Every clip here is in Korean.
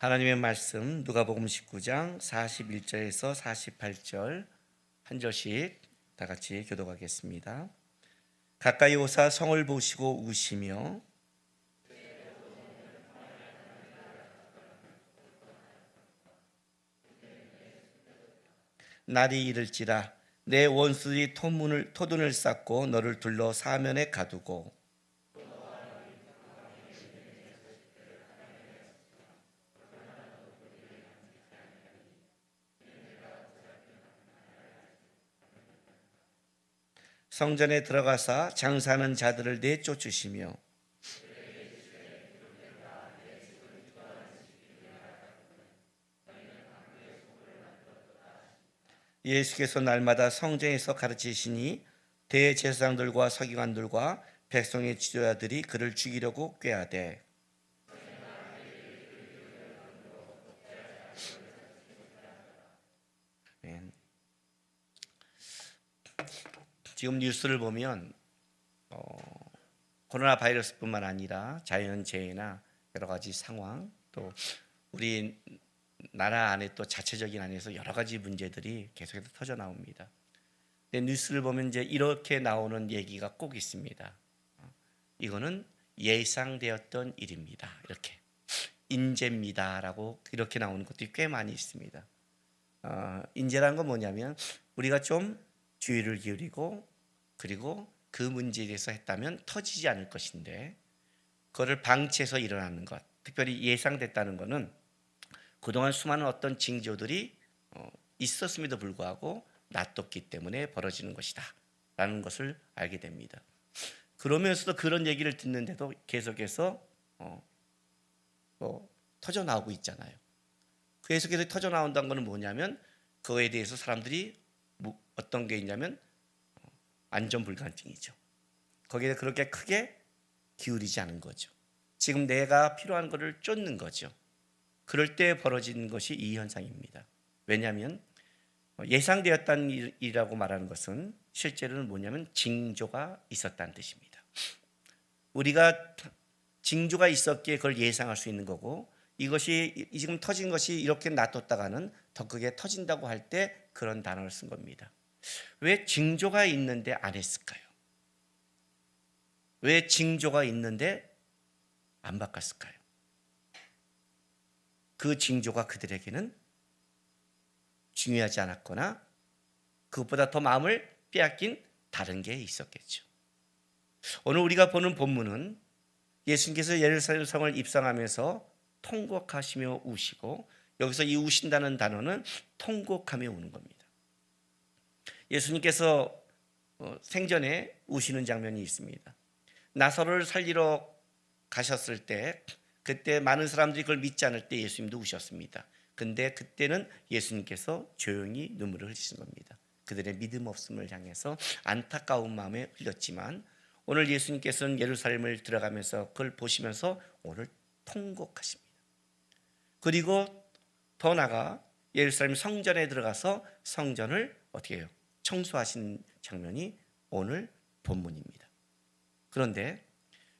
하나님의 말씀 누가복음 19장 41절에서 48절 한 절씩 다 같이 교독하겠습니다. 가까이 오사 성을 보시고 우시며 날이 이를지라 내 원수들이 토둔을 쌓고 너를 둘러 사면에 가두고 성전에 들어가사 장사하는 자들을 내쫓으시며 예수께서 날마다 성전에서 가르치시니 대제사장들과 서기관들과 백성의 지도자들이 그를 죽이려고 꾀하되 지금 뉴스를 보면 코로나 바이러스뿐만 아니라 자연재해나 여러 가지 상황, 또 우리 나라 안에 또 자체적인 안에서 여러 가지 문제들이 계속해서 터져 나옵니다. 근데 뉴스를 보면 이제 이렇게 나오는 얘기가 꼭 있습니다. 이거는 예상되었던 일입니다. 이렇게 인재입니다라고 이렇게 나오는 것들이 꽤 많이 있습니다. 인재라는 건 뭐냐면 우리가 좀 주의를 기울이고 그리고 그 문제에 대해서 했다면 터지지 않을 것인데 그거를 방치해서 일어나는 것, 특별히 예상됐다는 것은 그동안 수많은 어떤 징조들이 있었음에도 불구하고 놔뒀기 때문에 벌어지는 것이다 라는 것을 알게 됩니다. 그러면서도 그런 얘기를 듣는데도 계속해서 터져 나오고 있잖아요. 계속해서 터져 나온다는 것은 뭐냐면 그거에 대해서 사람들이 어떤 게 있냐면 안전불감증이죠. 거기에 그렇게 크게 기울이지 않은 거죠. 지금 내가 필요한 것을 쫓는 거죠. 그럴 때 벌어지는 것이 이 현상입니다. 왜냐하면 예상되었다는 일이라고 말하는 것은 실제로는 뭐냐면 징조가 있었다는 뜻입니다. 우리가 징조가 있었기에 그걸 예상할 수 있는 거고 이것이 지금 터진 것이 이렇게 놔뒀다가는 더 크게 터진다고 할 때 그런 단어를 쓴 겁니다. 왜 징조가 있는데 안 했을까요? 왜 징조가 있는데 안 바꿨을까요? 그 징조가 그들에게는 중요하지 않았거나 그것보다 더 마음을 빼앗긴 다른 게 있었겠죠. 오늘 우리가 보는 본문은 예수님께서 예루살렘 성을 입성하면서 통곡하시며 우시고 여기서 이 우신다는 단어는 통곡하며 우는 겁니다. 예수님께서 생전에 우시는 장면이 있습니다. 나사로를 살리러 가셨을 때 그때 많은 사람들이 그걸 믿지 않을 때 예수님도 우셨습니다. 근데 그때는 예수님께서 조용히 눈물을 흘리신 겁니다. 그들의 믿음 없음을 향해서 안타까운 마음에 흘렸지만 오늘 예수님께서는 예루살렘을 들어가면서 그걸 보시면서 오늘 통곡하십니다. 그리고 더 나아가 예루살렘 성전에 들어가서 성전을 어떻게 해요? 청소하신 장면이 오늘 본문입니다. 그런데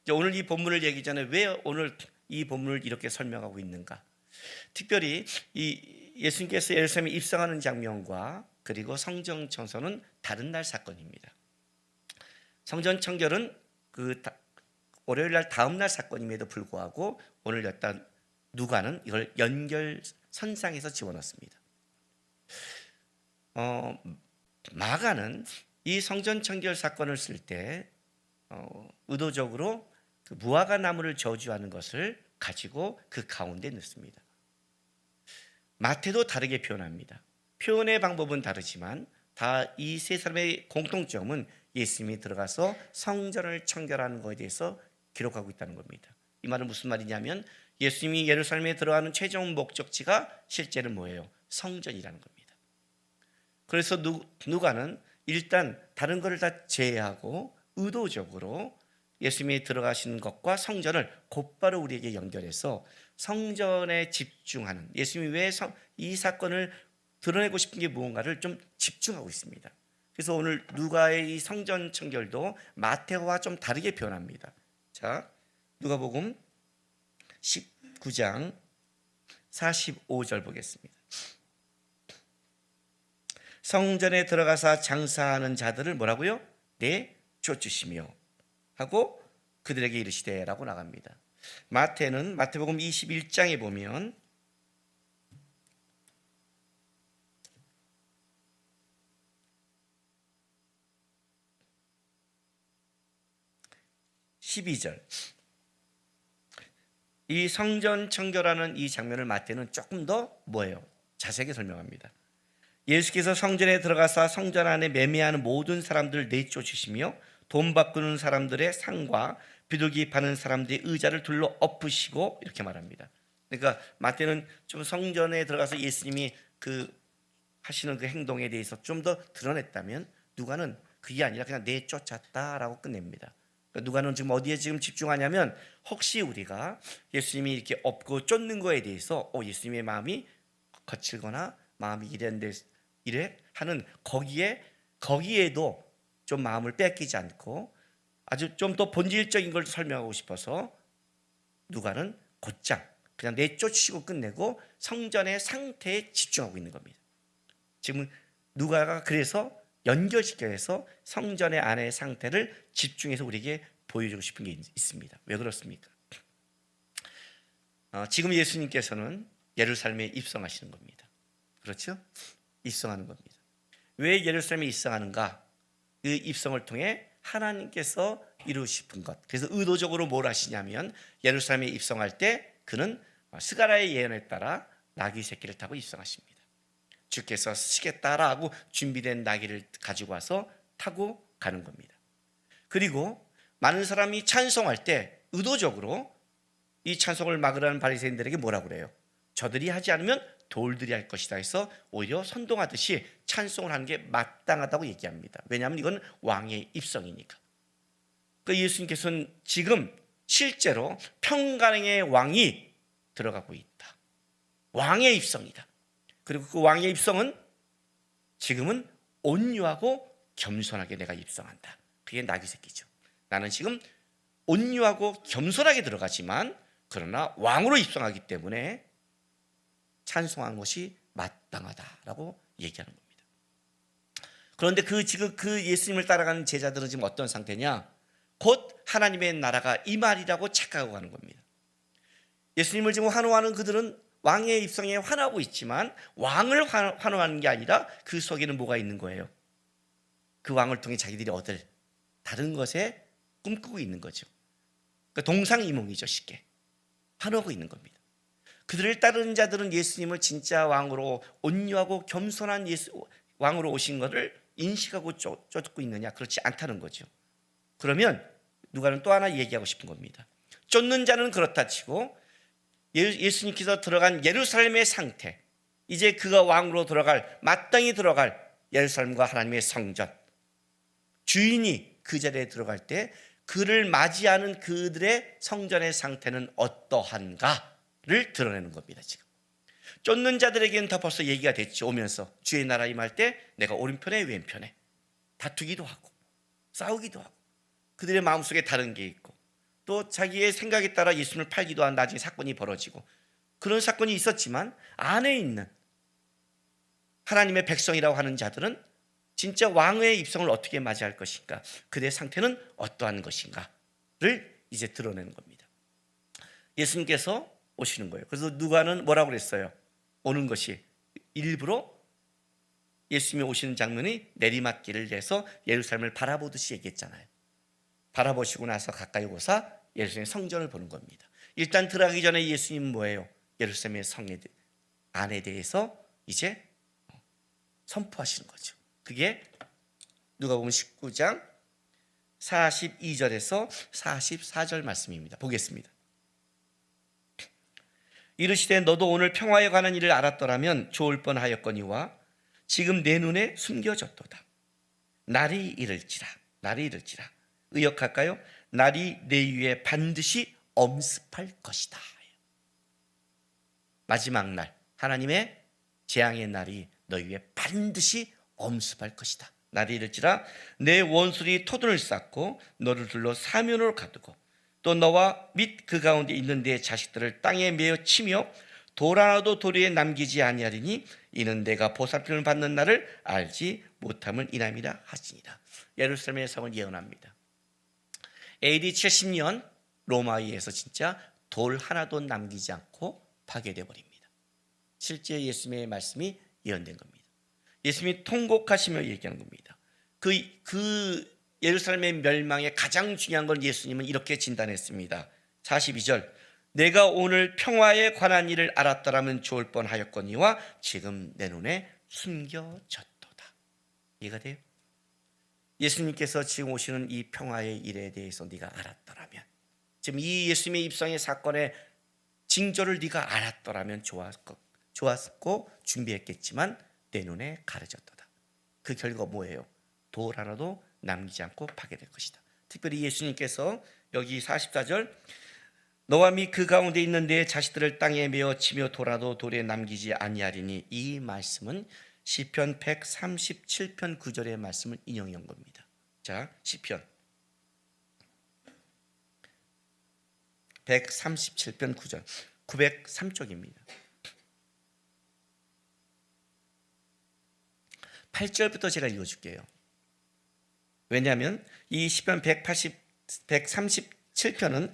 이제 오늘 이 본문을 얘기 전에 왜 오늘 이 본문을 이렇게 설명하고 있는가? 특별히 이 예수님께서 예루살렘에 입성하는 장면과 그리고 성전 청소는 다른 날 사건입니다. 성전 청결은 그 월요일 날 다음 날 사건임에도 불구하고 오늘 여기다 누가는 이걸 연결선상에서 집어넣습니다. 마가는 이 성전 청결 사건을 쓸 때 의도적으로 그 무화과 나무를 저주하는 것을 가지고 그 가운데 넣습니다. 마태도 다르게 표현합니다. 표현의 방법은 다르지만 다 이 세 사람의 공통점은 예수님이 들어가서 성전을 청결하는 것에 대해서 기록하고 있다는 겁니다. 이 말은 무슨 말이냐면 예수님이 예루살렘에 들어가는 최종 목적지가 실제는 뭐예요? 성전이라는 겁니다. 그래서 누가는 일단 다른 것을 다 제외하고 의도적으로 예수님이 들어가시는 것과 성전을 곧바로 우리에게 연결해서 성전에 집중하는, 예수님이 왜 이 사건을 드러내고 싶은 게 무언가를 좀 집중하고 있습니다. 그래서 오늘 누가의 이 성전 청결도 마태와 좀 다르게 표현합니다. 자, 누가복음 19장 45절 보겠습니다. 성전에 들어가서 장사하는 자들을 뭐라고요? 내쫓으시며 하고 그들에게 이르시되 라고 나갑니다. 마태는 마태복음 21장에 보면 12절, 이 성전 청결하는 이 장면을 마태는 조금 더 뭐예요? 자세하게 설명합니다. 예수께서 성전에 들어가서 성전 안에 매매하는 모든 사람들을 내쫓으시며 돈 바꾸는 사람들의 상과 비둘기 파는 사람들의 의자를 둘러 엎으시고 이렇게 말합니다. 그러니까 마태는 좀 성전에 들어가서 예수님이 그 하시는 그 행동에 대해서 좀 더 드러냈다면, 누가는 그게 아니라 그냥 내쫓았다라고 끝냅니다. 그러니까 누가는 지금 어디에 지금 집중하냐면, 혹시 우리가 예수님이 이렇게 엎고 쫓는 거에 대해서 예수님의 마음이 거칠거나 마음이 이래 하는 거기에도 좀 마음을 뺏기지 않고 아주 좀 더 본질적인 걸 설명하고 싶어서 누가는 곧장 그냥 내쫓으시고 끝내고 성전의 상태에 집중하고 있는 겁니다. 지금 누가가 그래서 연결시켜서 성전의 안의 상태를 집중해서 우리에게 보여주고 싶은 게 있습니다. 왜 그렇습니까? 지금 예수님께서는 예루살렘에 입성하시는 겁니다. 그렇죠? 입성하는 겁니다. 왜 예루살렘에 입성하는가? 그 입성을 통해 하나님께서 이루고 싶은 것, 그래서 의도적으로 뭘 하시냐면, 예루살렘에 입성할 때 그는 스가랴의 예언에 따라 나귀 새끼를 타고 입성하십니다. 주께서 쓰시겠다라고 준비된 나귀를 가지고 와서 타고 가는 겁니다. 그리고 많은 사람이 찬송할 때 의도적으로 이 찬송을 막으라는 바리새인들에게 뭐라고 그래요? 저들이 하지 않으면 돌들이 할 것이다 해서 오히려 선동하듯이 찬송을 하는 게 마땅하다고 얘기합니다. 왜냐하면 이건 왕의 입성이니까. 그러니까 예수님께서는 지금 실제로 평강의 왕이 들어가고 있다. 왕의 입성이다. 그리고 그 왕의 입성은 지금은 온유하고 겸손하게 내가 입성한다. 그게 나귀 새끼죠. 나는 지금 온유하고 겸손하게 들어가지만 그러나 왕으로 입성하기 때문에 찬송한 것이 마땅하다라고 얘기하는 겁니다. 그런데 지금 그 예수님을 따라가는 제자들은 지금 어떤 상태냐? 곧 하나님의 나라가 이 말이라고 착각하고 가는 겁니다. 예수님을 지금 환호하는 그들은 왕의 입성에 환호하고 있지만 왕을 환호하는 게 아니라 그 속에는 뭐가 있는 거예요? 그 왕을 통해 자기들이 얻을 다른 것에 꿈꾸고 있는 거죠. 그러니까 동상이몽이죠. 쉽게 환호하고 있는 겁니다. 그들을 따르는 자들은 예수님을 진짜 왕으로 온유하고 겸손한 왕으로 오신 것을 인식하고 쫓고 있느냐? 그렇지 않다는 거죠. 그러면 누가는 또 하나 얘기하고 싶은 겁니다. 쫓는 자는 그렇다 치고 예수님께서 들어간 예루살렘의 상태, 이제 그가 왕으로 마땅히 들어갈 예루살렘과 하나님의 성전, 주인이 그 자리에 들어갈 때 그를 맞이하는 그들의 성전의 상태는 어떠한가를 드러내는 겁니다. 지금 쫓는 자들에게는 다 벌써 얘기가 됐죠. 오면서 주의 나라 임할 때 내가 오른편에 왼편에 다투기도 하고 싸우기도 하고 그들의 마음속에 다른 게 있고 또 자기의 생각에 따라 예수님을 팔기도 한 나중에 사건이 벌어지고 그런 사건이 있었지만, 안에 있는 하나님의 백성이라고 하는 자들은 진짜 왕의 입성을 어떻게 맞이할 것인가, 그들의 상태는 어떠한 것인가를 이제 드러내는 겁니다. 예수님께서 오시는 거예요. 그래서 누가는 뭐라고 그랬어요? 오는 것이 일부러 예수님이 오시는 장면이 내리막길을 내서 예루살렘을 바라보듯이 얘기했잖아요. 바라보시고 나서 가까이 오사 예루살렘 성전을 보는 겁니다. 일단 들어가기 전에 예수님은 뭐예요? 예루살렘의 안에 대해서 이제 선포하시는 거죠. 그게 누가복음 19장 42절에서 44절 말씀입니다. 보겠습니다. 이르시되 너도 오늘 평화에 관한 일을 알았더라면 좋을 뻔하였거니와 지금 내 눈에 숨겨졌도다. 날이 이를지라 의역할까요? 날이 내 위에 반드시 엄습할 것이다. 마지막 날 하나님의 재앙의 날이 너희 위에 반드시 엄습할 것이다. 날이 이를지라 내 원수들이 토둔을 쌓고 너를 둘러 사면으로 가두고 또 너와 및 그 가운데 있는 내 자식들을 땅에 메어 치며 돌 하나도 도리에 남기지 아니하리니 이는 내가 보살핌을 받는 날을 알지 못함을 인함이라 하시니라. 예루살렘의 성을 예언합니다. AD 70년 로마에서 진짜 돌 하나도 남기지 않고 파괴되어 버립니다. 실제 예수님의 말씀이 예언된 겁니다. 예수님이 통곡하시며 얘기하는 겁니다. 그 예루살렘의 멸망의 가장 중요한 걸 예수님은 이렇게 진단했습니다. 42절, 내가 오늘 평화에 관한 일을 알았더라면 좋을 뻔하였거니와 지금 내 눈에 숨겨졌도다. 이해가 돼요? 예수님께서 지금 오시는 이 평화의 일에 대해서 네가 알았더라면, 지금 이 예수님의 입성의 사건의 징조를 네가 알았더라면 좋았고 준비했겠지만 내 눈에 가려졌도다. 그 결과 뭐예요? 돌 하나도 남기지 않고 파괴될 것이다. 특별히 예수님께서 여기 44절, 너와 및 그 가운데 있는 내 자식들을 땅에 메어 치며 돌아도 돌에 남기지 아니하리니, 이 말씀은 시편 137편 9절의 말씀을 인용한 겁니다. 자, 시편 137편 9절 903쪽입니다. 8절부터 제가 읽어줄게요. 왜냐하면 이 시편 137편은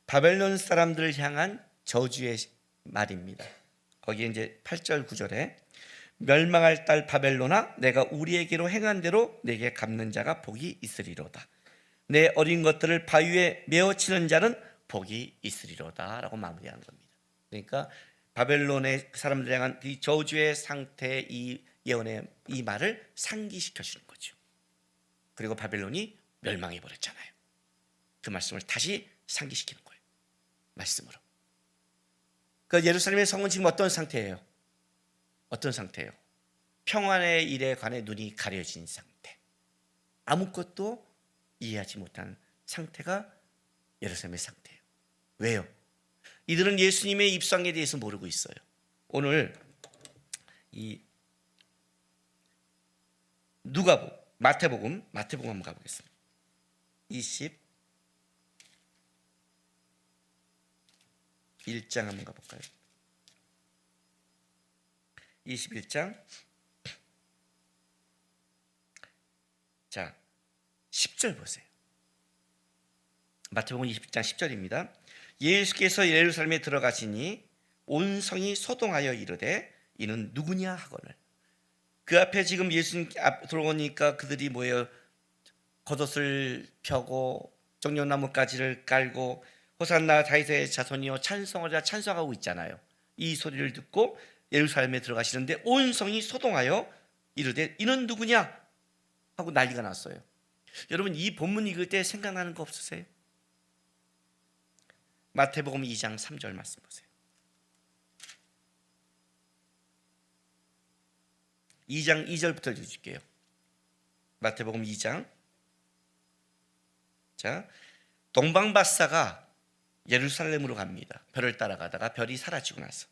바벨론 사람들을 향한 저주의 말입니다. 거기에 이제 8절 9절에 멸망할 딸 바벨론아, 내가 우리에게로 행한 대로 내게 갚는 자가 복이 있으리로다. 내 어린 것들을 바위에 메어치는 자는 복이 있으리로다 라고 마무리하는 겁니다. 그러니까 바벨론의 사람들 향한 이 저주의 상태의 이 예언의 이 말을 상기시켜 주는 거죠. 그리고 바벨론이 멸망해 버렸잖아요. 그 말씀을 다시 상기시키는 거예요. 말씀으로. 그 예루살렘의 성은 지금 어떤 상태예요? 어떤 상태예요? 평안의 일에 관해 눈이 가려진 상태. 아무것도 이해하지 못한 상태가 예루살렘의 상태예요. 왜요? 이들은 예수님의 입성에 대해서 모르고 있어요. 오늘 이 누가복음, 마태복음 한번 가보겠습니다. 21장 한번 가볼까요? 21장 자 10절 보세요. 마태복음 20장 10절입니다. 예수께서 예루살렘에 들어가시니 온 성이 소동하여 이르되 이는 누구냐 하거늘. 그 앞에 지금 예수님 앞 들어오니까 그들이 뭐예요? 겉옷을 펴고 정령나무 가지를 깔고 호산나 다윗의 자손이여 찬송하자 찬송하고 있잖아요. 이 소리를 듣고 예루살렘에 들어가시는데 온 성이 소동하여 이르되 이는 누구냐 하고 난리가 났어요. 여러분, 이 본문 읽을 때 생각나는 거 없으세요? 마태복음 2장 3절 말씀 보세요. 2장 2절부터 읽어줄게요. 마태복음 2장. 자, 동방박사가 예루살렘으로 갑니다. 별을 따라가다가 별이 사라지고 나서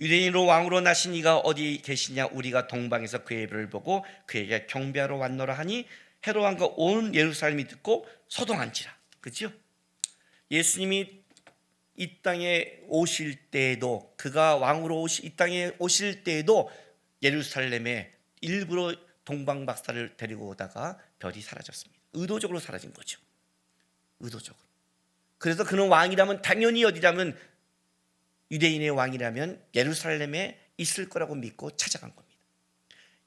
유대인으로 왕으로 나신 이가 어디 계시냐? 우리가 동방에서 그의 별을 보고 그에게 경배하러 왔노라 하니 헤롯 왕과 온 예루살렘이 듣고 소동한지라. 그렇죠? 예수님이 이 땅에 오실 때에도, 그가 왕으로 이 땅에 오실 때에도 예루살렘에 일부러 동방박사를 데리고 오다가 별이 사라졌습니다. 의도적으로 사라진 거죠. 의도적으로. 그래서 그는 왕이라면 당연히 어디라면 유대인의 왕이라면 예루살렘에 있을 거라고 믿고 찾아간 겁니다.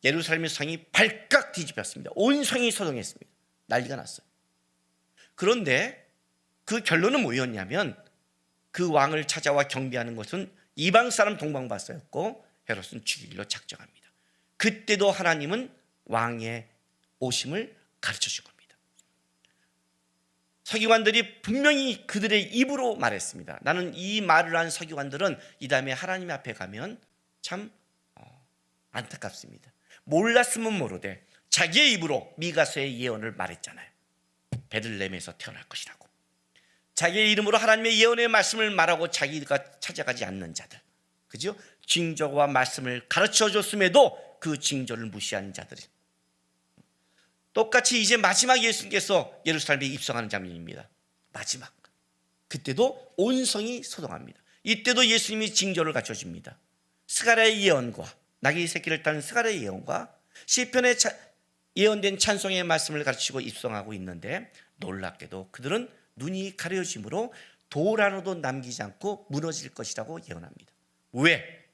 예루살렘의 성이 발칵 뒤집혔습니다. 온 성이 소동했습니다. 난리가 났어요. 그런데 그 결론은 뭐였냐면 그 왕을 찾아와 경배하는 것은 이방 사람 동방박사였고 헤롯은 죽이기로 작정합니다. 그때도 하나님은 왕의 오심을 가르쳐 준 겁니다. 서기관들이 분명히 그들의 입으로 말했습니다. 나는 이 말을 한 서기관들은 이 다음에 하나님 앞에 가면 참 안타깝습니다. 몰랐으면 모르되 자기의 입으로 미가서의 예언을 말했잖아요. 베들레헴에서 태어날 것이라고. 자기의 이름으로 하나님의 예언의 말씀을 말하고 자기가 찾아가지 않는 자들, 그죠? 징조와 말씀을 가르쳐 줬음에도 그 징조를 무시한 자들이 똑같이 이제 마지막 예수님께서 예루살렘에 입성하는 장면입니다. 마지막. 그때도 온 성이 소동합니다. 이때도 예수님이 징조를 갖춰줍니다. 스가랴의 예언과 나귀 새끼를 딴 스가랴의 예언과 시편에 예언된 찬송의 말씀을 가르치고 입성하고 있는데, 놀랍게도 그들은 눈이 가려짐으로 돌 하나도 남기지 않고 무너질 것이라고 예언합니다. 왜?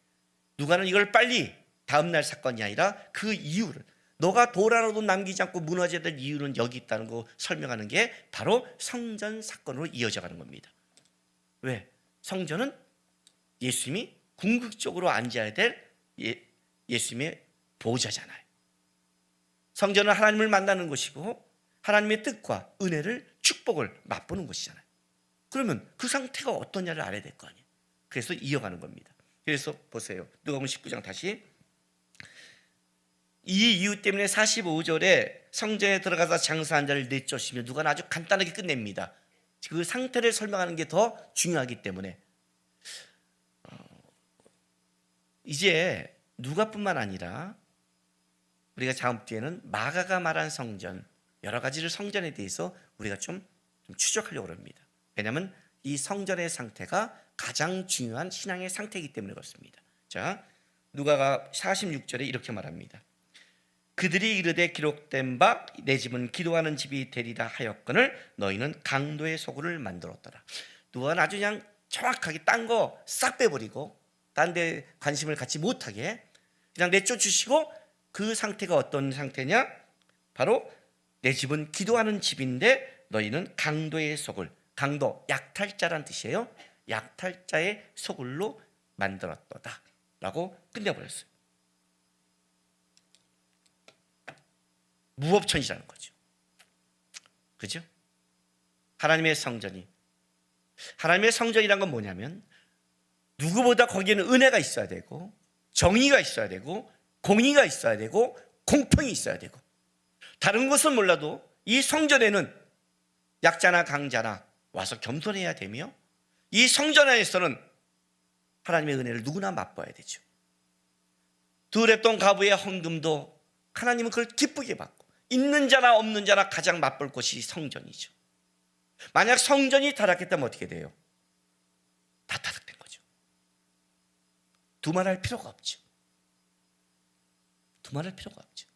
누가는 이걸 빨리 다음날 사건이 아니라 그 이유를, 너가 돌 하나도 남기지 않고 무너져야 될 이유는 여기 있다는 거 설명하는 게 바로 성전 사건으로 이어져 가는 겁니다. 왜? 성전은 예수님이 궁극적으로 앉아야 될 예수님의 보좌잖아요. 성전은 하나님을 만나는 곳이고 하나님의 뜻과 은혜를, 축복을 맛보는 곳이잖아요. 그러면 그 상태가 어떠냐를 알아야 될 거 아니에요. 그래서 이어가는 겁니다. 그래서 보세요. 누가복음 19장 다시. 이 이유 때문에 45절에 성전에 들어가서 장사한 자를 내쫓으며, 누가는 아주 간단하게 끝냅니다. 그 상태를 설명하는 게 더 중요하기 때문에. 이제 누가뿐만 아니라 우리가 다음 주에는 마가가 말한 성전, 여러 가지를 성전에 대해서 우리가 좀 추적하려고 합니다. 왜냐하면 이 성전의 상태가 가장 중요한 신앙의 상태이기 때문에 그렇습니다. 자, 누가가 46절에 이렇게 말합니다. 그들이 이르되 기록된 바 내 집은 기도하는 집이 되리라 하였거늘 너희는 강도의 소굴을 만들었더라. 누가는 아주 그냥 정확하게 딴 거 싹 빼버리고 딴 데 관심을 갖지 못하게 그냥 내쫓으시고, 그 상태가 어떤 상태냐? 바로 내 집은 기도하는 집인데 너희는 강도의 소굴, 강도 약탈자란 뜻이에요. 약탈자의 소굴로 만들었도다 라고 끝내버렸어요. 무법천지라는 거죠. 그죠? 하나님의 성전이, 하나님의 성전이란 건 뭐냐면 누구보다 거기에는 은혜가 있어야 되고 정의가 있어야 되고 공의가 있어야 되고 공평이 있어야 되고, 다른 것은 몰라도 이 성전에는 약자나 강자나 와서 겸손해야 되며, 이 성전 안에서는 하나님의 은혜를 누구나 맛봐야 되죠. 두렙돈 가부의 헌금도 하나님은 그걸 기쁘게 받고, 있는 자나 없는 자나 가장 맛볼 곳이 성전이죠. 만약 성전이 타락했다면 어떻게 돼요? 다 타락된 거죠. 두말할 필요가 없죠. 두말할 필요가 없죠.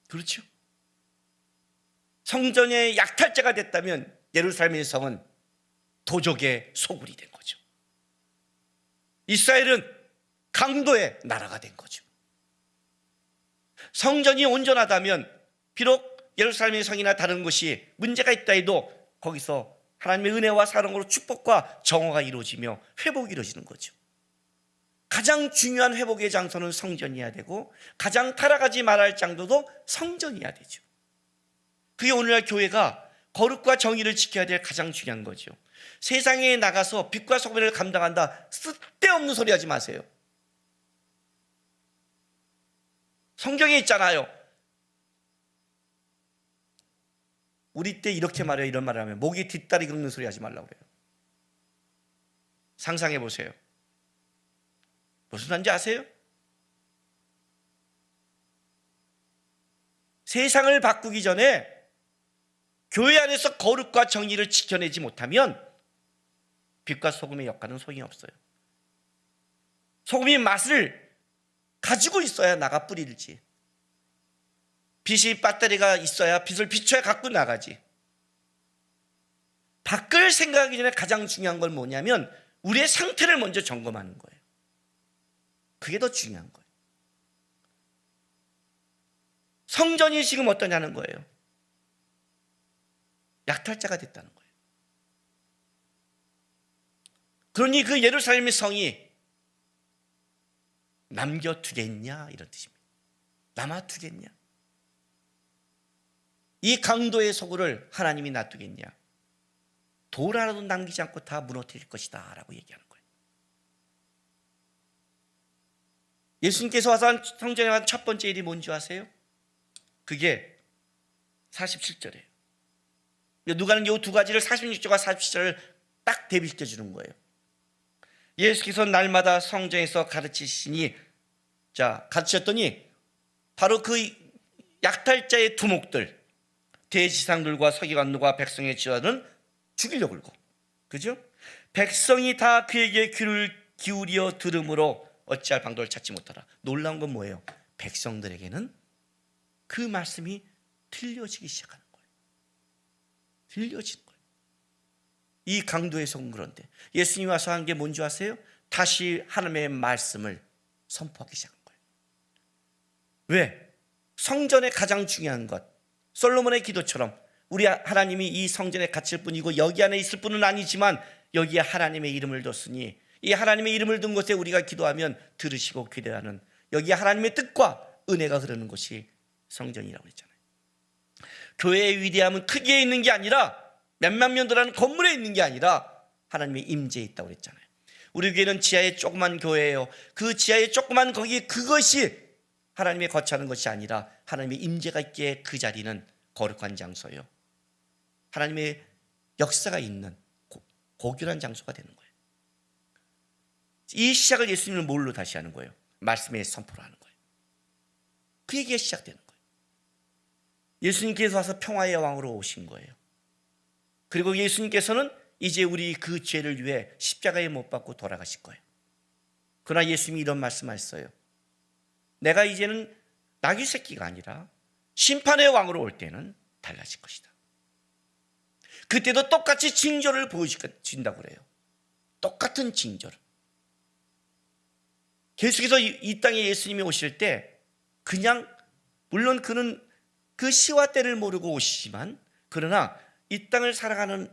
그렇죠? 성전의 약탈자가 됐다면 예루살렘의 성은 도적의 소굴이 된 거죠. 이스라엘은 강도의 나라가 된 거죠. 성전이 온전하다면 비록 예루살렘의 성이나 다른 곳이 문제가 있다 해도 거기서 하나님의 은혜와 사랑으로 축복과 정화가 이루어지며 회복이 이루어지는 거죠. 가장 중요한 회복의 장소는 성전이어야 되고, 가장 타락하지 말아야 할 장소도 성전이어야 되죠. 그게 오늘날 교회가 거룩과 정의를 지켜야 될 가장 중요한 거죠. 세상에 나가서 빛과 소금을 감당한다, 쓸데없는 소리 하지 마세요. 성경에 있잖아요. 우리 때 이렇게 말해요. 이런 말을 하면 목이 뒷다리 긁는 소리 하지 말라고 그래요. 상상해 보세요. 무슨 말인지 아세요? 세상을 바꾸기 전에 교회 안에서 거룩과 정의를 지켜내지 못하면 빛과 소금의 역할은 소용이 없어요. 소금이 맛을 가지고 있어야 나가 뿌리지. 빛이 배터리가 있어야 빛을 비춰야 갖고 나가지. 바꿀 생각하기 전에 가장 중요한 건 뭐냐면 우리의 상태를 먼저 점검하는 거예요. 그게 더 중요한 거예요. 성전이 지금 어떠냐는 거예요. 약탈자가 됐다는 거예요. 그러니 그 예루살렘의 성이 남겨두겠냐 이런 뜻입니다. 남아두겠냐. 이 강도의 소굴을 하나님이 놔두겠냐. 돌 하나도 남기지 않고 다 무너뜨릴 것이다 라고 얘기하는 거예요. 예수님께서 와서 성전에 한 첫 번째 일이 뭔지 아세요? 그게 47절이에요. 누가는 이 두 가지를 46절과 47절을 딱 대비시켜 주는 거예요. 예수께서 날마다 성전에서 가르치시니, 가르쳤더니 바로 그 약탈자의 두목들, 대지상들과 서기관들과 백성의 지화는 죽이려고 그러고, 그죠? 백성이 다 그에게 귀를 기울여 들으므로 어찌할 방도를 찾지 못하라. 놀라운 건 뭐예요? 백성들에게는 그 말씀이 들려지기 시작하는 거예요. 들려지는 거예요. 이 강도에서는 그런데 예수님이 와서 한 게 뭔지 아세요? 다시 하나님의 말씀을 선포하기 시작한 거예요. 왜? 성전의 가장 중요한 것, 솔로몬의 기도처럼 우리 하나님이 이 성전에 갇힐 뿐이고 여기 안에 있을 뿐은 아니지만 여기에 하나님의 이름을 뒀으니 이 하나님의 이름을 둔 곳에 우리가 기도하면 들으시고 기대하는, 여기에 하나님의 뜻과 은혜가 흐르는 곳이 성전이라고 했잖아요. 교회의 위대함은 크기에 있는 게 아니라 몇만 명 들어가는 건물에 있는 게 아니라 하나님의 임재에 있다고 그랬잖아요. 우리 교회는 지하의 조그만 교회예요. 그 지하의 조그만 거기 그것이 하나님의 거처하는 것이 아니라 하나님의 임재가 있기에 그 자리는 거룩한 장소예요. 하나님의 역사가 있는 고귀한 장소가 되는 거예요. 이 시작을 예수님은 뭘로 다시 하는 거예요? 말씀의 선포로 하는 거예요. 그 얘기가 시작되는 거예요. 예수님께서 와서 평화의 왕으로 오신 거예요. 그리고 예수님께서는 이제 우리 그 죄를 위해 십자가에 못 박고 돌아가실 거예요. 그러나 예수님이 이런 말씀하셨어요. 내가 이제는 나귀 새끼가 아니라 심판의 왕으로 올 때는 달라질 것이다. 그때도 똑같이 징조를 보여주신다고 그래요. 똑같은 징조를. 계속해서 이 땅에 예수님이 오실 때 그냥 물론 그는 그 시와 때를 모르고 오시지만 그러나 이 땅을 살아가는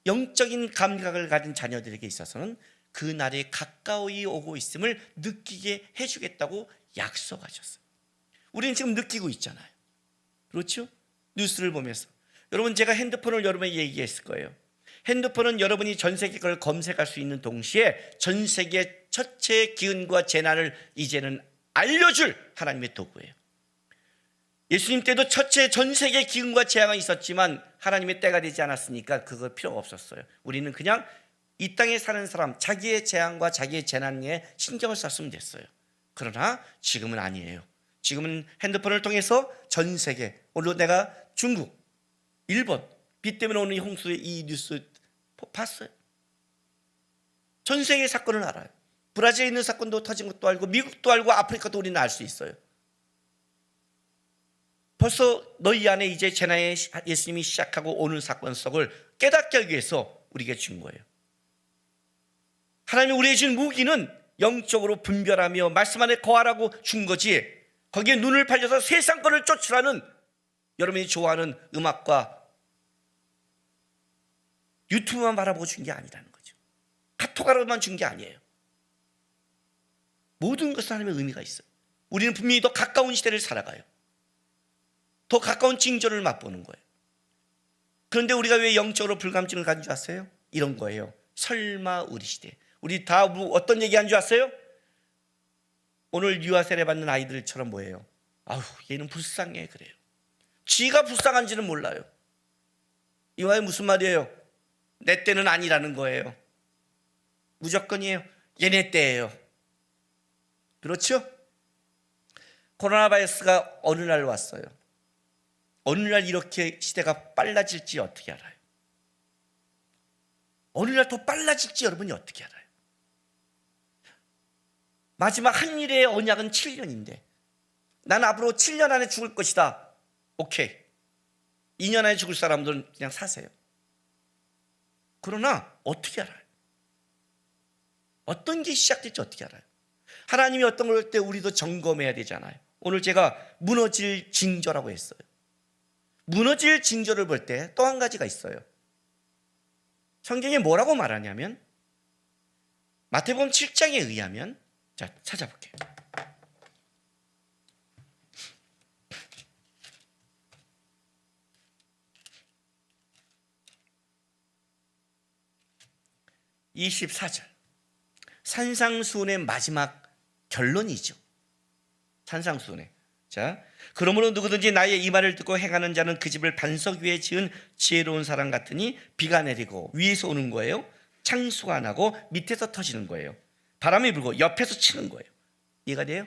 영적인 감각을 가진 자녀들에게 있어서는 그 날에 가까이 오고 있음을 느끼게 해주겠다고 약속하셨어요. 우리는 지금 느끼고 있잖아요. 그렇죠? 뉴스를 보면서. 여러분, 제가 핸드폰을 여러분에게 얘기했을 거예요. 핸드폰은 여러분이 전 세계 걸 검색할 수 있는 동시에 전 세계 첫째 기근과 재난을 이제는 알려줄 하나님의 도구예요. 예수님 때도 첫째 전 세계 기근과 재앙이 있었지만 하나님의 때가 되지 않았으니까 그거 필요가 없었어요. 우리는 그냥 이 땅에 사는 사람 자기의 재앙과 자기의 재난에 신경을 썼으면 됐어요. 그러나 지금은 아니에요. 지금은 핸드폰을 통해서 전 세계, 오늘 내가 중국, 일본 비 때문에 오는 홍수의 이 뉴스 봤어요. 전 세계 사건을 알아요. 브라질에 있는 사건도 터진 것도 알고 미국도 알고 아프리카도 우리는 알 수 있어요. 벌써 너희 안에 이제 재난의 예수님이 시작하고 오는 사건 속을 깨닫게 하기 위해서 우리에게 준 거예요. 하나님이 우리에게 준 무기는 영적으로 분별하며 말씀 안에 거하라고 준 거지, 거기에 눈을 팔려서 세상 것을 쫓으라는 여러분이 좋아하는 음악과 유튜브만 바라보고 준 게 아니라는 거죠. 카톡하라만 준 게 아니에요. 모든 것은 하나님의 의미가 있어요. 우리는 분명히 더 가까운 시대를 살아가요. 더 가까운 징조를 맛보는 거예요. 그런데 우리가 왜 영적으로 불감증을 가진 줄 아세요? 이런 거예요. 설마 우리 시대. 우리 다 어떤 얘기한 줄 아세요? 오늘 유아 세례 받는 아이들처럼 뭐예요? 아우, 얘는 불쌍해 그래요. 쥐가 불쌍한지는 몰라요. 이 말이 무슨 말이에요? 내 때는 아니라는 거예요. 무조건이에요. 얘네 때예요. 그렇죠? 코로나 바이러스가 어느 날 왔어요. 어느 날 이렇게 시대가 빨라질지 어떻게 알아요? 어느 날 더 빨라질지 여러분이 어떻게 알아요? 마지막 한 일의 언약은 7년인데 난 앞으로 7년 안에 죽을 것이다. 오케이. 2년 안에 죽을 사람들은 그냥 사세요. 그러나 어떻게 알아요? 어떤 게 시작될지 어떻게 알아요? 하나님이 어떤 걸 할 때 우리도 점검해야 되잖아요. 오늘 제가 무너질 징조라고 했어요. 무너질 징조를 볼 때 또 한 가지가 있어요. 성경에 뭐라고 말하냐면 마태복음 7장에 의하면, 자, 찾아볼게요. (24절) 산상수훈의 마지막 결론이죠. 산상수훈의. 자, 그러므로 누구든지 나의 이 말을 듣고 행하는 자는 그 집을 반석 위에 지은 지혜로운 사람 같으니 비가 내리고 위에서 오는 거예요. 창수가 나고 밑에서 터지는 거예요. 바람이 불고 옆에서 치는 거예요. 이해가 돼요?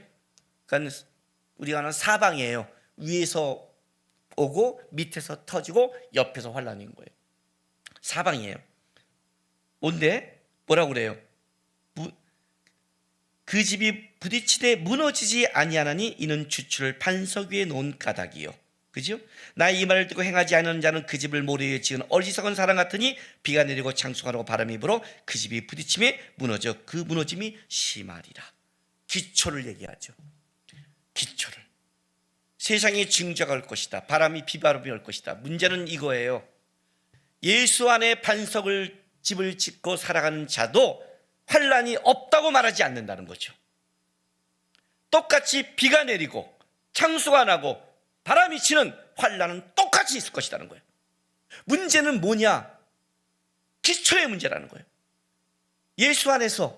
그러니까 우리가 하는 사방이에요. 위에서 오고 밑에서 터지고 옆에서 환란인 거예요. 사방이에요. 뭔데? 뭐라고 그래요? 그 집이 부딪히되 무너지지 아니하나니 이는 주추를 반석 위에 놓은 가닥이요. 그죠? 나의 이 말을 듣고 행하지 않는 자는 그 집을 모래에 지은 어리석은 사람 같으니 비가 내리고 창수가 나고 바람이 불어 그 집이 부딪힘에 무너져 그 무너짐이 심하리라. 기초를 얘기하죠. 기초를. 세상에 징조가 올 것이다. 바람이 비바람이 올 것이다. 문제는 이거예요. 예수 안에 반석을 집을 짓고 살아가는 자도 환란이 없다고 말하지 않는다는 거죠. 똑같이 비가 내리고 창수가 나고 바람이 치는 환란은 똑같이 있을 것이라는 거예요. 문제는 뭐냐? 기초의 문제라는 거예요. 예수 안에서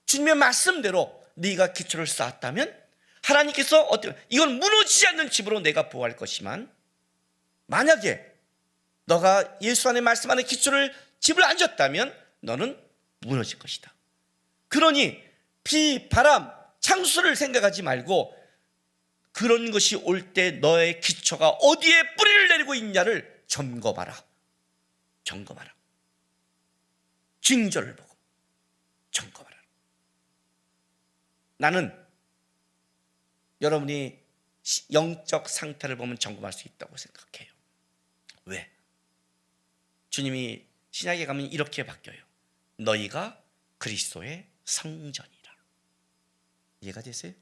주님의 말씀대로 네가 기초를 쌓았다면 하나님께서 이건 무너지지 않는 집으로 내가 보호할 것이만, 만약에 너가 예수 안에 말씀 안에 집을 안 졌다면 너는 무너질 것이다. 그러니 비, 바람, 창수를 생각하지 말고 그런 것이 올 때 너의 기초가 어디에 뿌리를 내리고 있냐를 점검하라. 점검하라. 징조를 보고 점검하라. 나는 여러분이 영적 상태를 보면 점검할 수 있다고 생각해요. 왜? 주님이 신약에 가면 이렇게 바뀌어요. 너희가 그리스도의 성전이라. 이해가 되세요?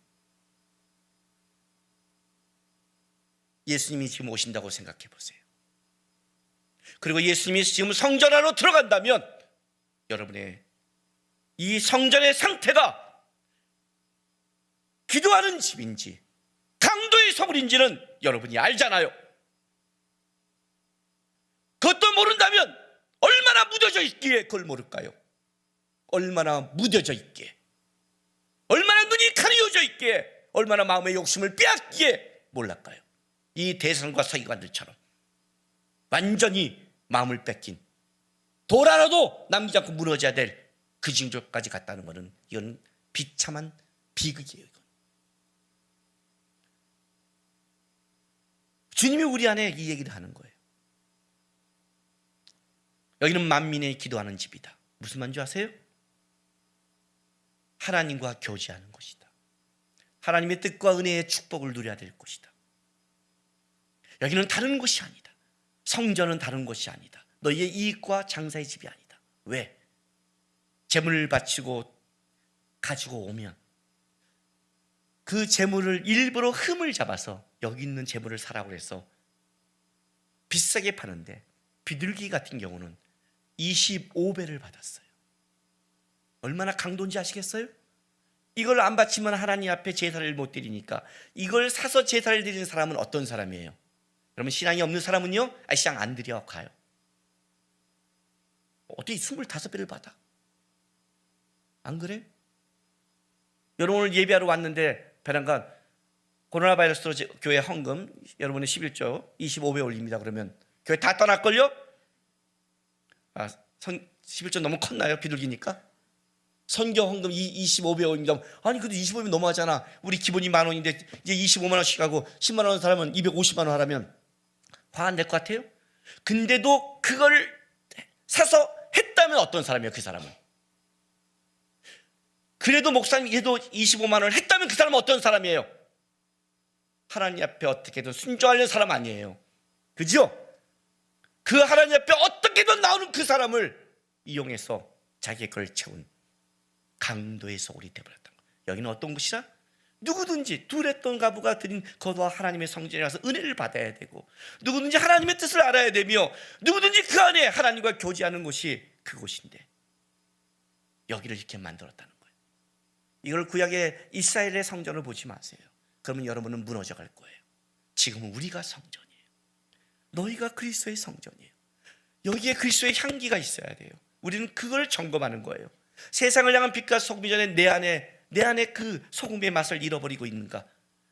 예수님이 지금 오신다고 생각해 보세요. 그리고 예수님이 지금 성전 안으로 들어간다면 여러분의 이 성전의 상태가 기도하는 집인지 강도의 서울인지는 여러분이 알잖아요. 그것도 모른다면 얼마나 무뎌져 있기에 그걸 모를까요? 얼마나 무뎌져 있기에, 얼마나 눈이 가려져 있기에, 얼마나 마음의 욕심을 빼앗기에 몰랄까요? 이 대선과 서기관들처럼 완전히 마음을 뺏긴, 돌 하나도 남기지 않고 무너져야 될 그 징조까지 갔다는 것은 이건 비참한 비극이에요. 이건. 주님이 우리 안에 이 얘기를 하는 거예요. 여기는 만민의 기도하는 집이다. 무슨 말인지 아세요? 하나님과 교제하는 곳이다. 하나님의 뜻과 은혜의 축복을 누려야 될 곳이다. 여기는 다른 곳이 아니다. 성전은 다른 곳이 아니다. 너희의 이익과 장사의 집이 아니다. 왜? 재물을 바치고 가지고 오면 그 재물을 일부러 흠을 잡아서 여기 있는 재물을 사라고 해서 비싸게 파는데 비둘기 같은 경우는 25배를 받았어요. 얼마나 강도인지 아시겠어요? 이걸 안 바치면 하나님 앞에 제사를 못 드리니까 이걸 사서 제사를 드리는 사람은 어떤 사람이에요? 그러면 신앙이 없는 사람은요, 신앙 안 드려 가요. 어떻게 25배를 받아? 안 그래? 여러분 오늘 예배하러 왔는데 베란간 코로나 바이러스로 교회 헌금 여러분의 11조 25배 올립니다. 그러면 교회 다 떠날걸요? 11조 너무 컸나요? 비둘기니까? 선교 헌금 25배 올립니다. 아니 그래도 25배 너무하잖아. 우리 기본이 10,000원인데 이제 25만 원씩 하고 10만 원 사람은 250만 원 하라면 화 안 낼 것 같아요? 근데도 그걸 사서 했다면 어떤 사람이에요? 그 사람은. 그래도 목사님 얘도 25만 원을 했다면 그 사람은 어떤 사람이에요? 하나님 앞에 어떻게든 순종하려는 사람 아니에요. 그죠? 그 하나님 앞에 어떻게든 나오는 그 사람을 이용해서 자기의 걸 채운 강도의 소울이 되어버렸다. 여기는 어떤 곳이라? 누구든지 두랬던 가부가 드린 거두와 하나님의 성전에 가서 은혜를 받아야 되고, 누구든지 하나님의 뜻을 알아야 되며, 누구든지 그 안에 하나님과 교제하는 곳이 그곳인데 여기를 이렇게 만들었다는 거예요. 이걸 구약의 이스라엘의 성전을 보지 마세요. 그러면 여러분은 무너져 갈 거예요. 지금은 우리가 성전이에요. 너희가 그리스도의 성전이에요. 여기에 그리스도의 향기가 있어야 돼요. 우리는 그걸 점검하는 거예요. 세상을 향한 빛과 소금이 전에 내 안에 그 소금의 맛을 잃어버리고 있는가?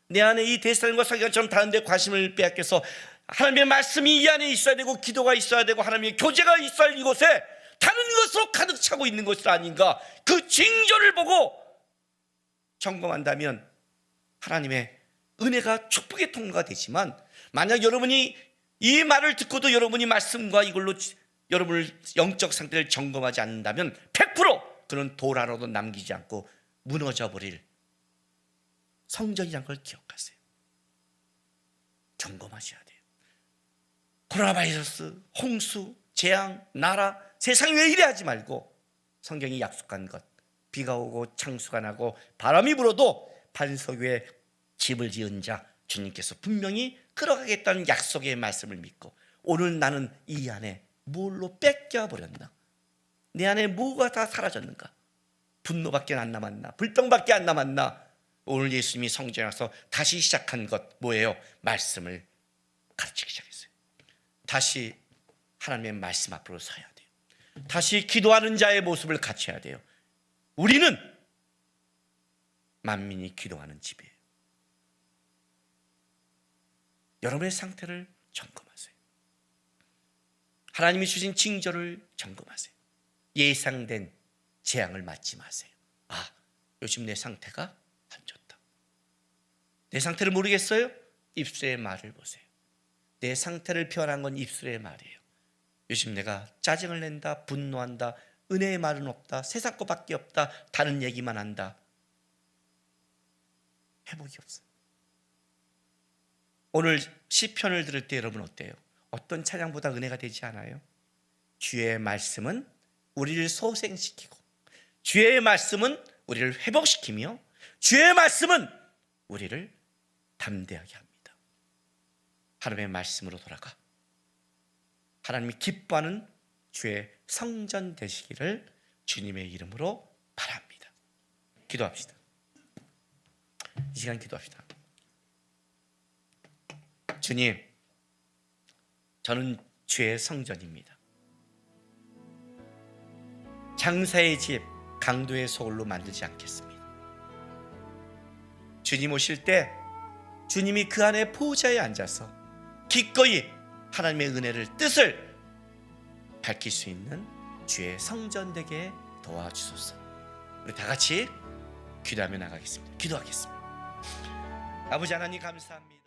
내 안에 이 대사령과 서기관처럼 다른 데 관심을 빼앗겨서 하나님의 말씀이 이 안에 있어야 되고, 기도가 있어야 되고, 하나님의 교제가 있어야 할 이곳에 다른 것으로 가득 차고 있는 것이 아닌가? 그 징조를 보고 점검한다면 하나님의 은혜가 축복의 통로가 되지만, 만약 여러분이 이 말을 듣고도 여러분이 말씀과 이걸로 여러분을 영적 상태를 점검하지 않는다면 100% 그는 돌 하나도 남기지 않고 무너져 버릴 성전이란 걸 기억하세요. 점검하셔야 돼요. 코로나 바이러스, 홍수, 재앙, 나라, 세상이 왜 이래 하지 말고 성경이 약속한 것, 비가 오고 창수가 나고 바람이 불어도 반석 위에 집을 지은 자, 주님께서 분명히 끌어가겠다는 약속의 말씀을 믿고 오늘 나는 이 안에 뭘로 뺏겨버렸나? 내 안에 뭐가 다 사라졌는가? 분노밖에 안 남았나? 불평밖에 안 남았나? 오늘 예수님이 성전에 와서 다시 시작한 것 뭐예요? 말씀을 가르치기 시작했어요. 다시 하나님의 말씀 앞으로 서야 돼요. 다시 기도하는 자의 모습을 갖춰야 돼요. 우리는 만민이 기도하는 집이에요. 여러분의 상태를 점검하세요. 하나님이 주신 징조를 점검하세요. 예상된 재앙을 맞지 마세요. 아, 요즘 내 상태가 안 좋다. 내 상태를 모르겠어요? 입술의 말을 보세요. 내 상태를 표현한 건 입술의 말이에요. 요즘 내가 짜증을 낸다, 분노한다, 은혜의 말은 없다, 세상 것밖에 없다, 다른 얘기만 한다. 회복이 없어요. 오늘 시편을 들을 때 여러분 어때요? 어떤 찬양보다 은혜가 되지 않아요? 주의 말씀은 우리를 소생시키고, 주의 말씀은 우리를 회복시키며, 주의 말씀은 우리를 담대하게 합니다. 하나님의 말씀으로 돌아가 하나님이 기뻐하는 주의 성전 되시기를 주님의 이름으로 바랍니다. 기도합시다. 이 시간 기도합시다. 주님, 저는 주의 성전입니다. 장사의 집, 강도의 소굴로 만들지 않겠습니다. 주님 오실 때 주님이 그 안에 보좌에 앉아서 기꺼이 하나님의 은혜를, 뜻을 밝힐 수 있는 주의 성전 되게 도와주소서. 우리 다 같이 기도하며 나가겠습니다. 기도하겠습니다. 아버지 하나님 감사합니다.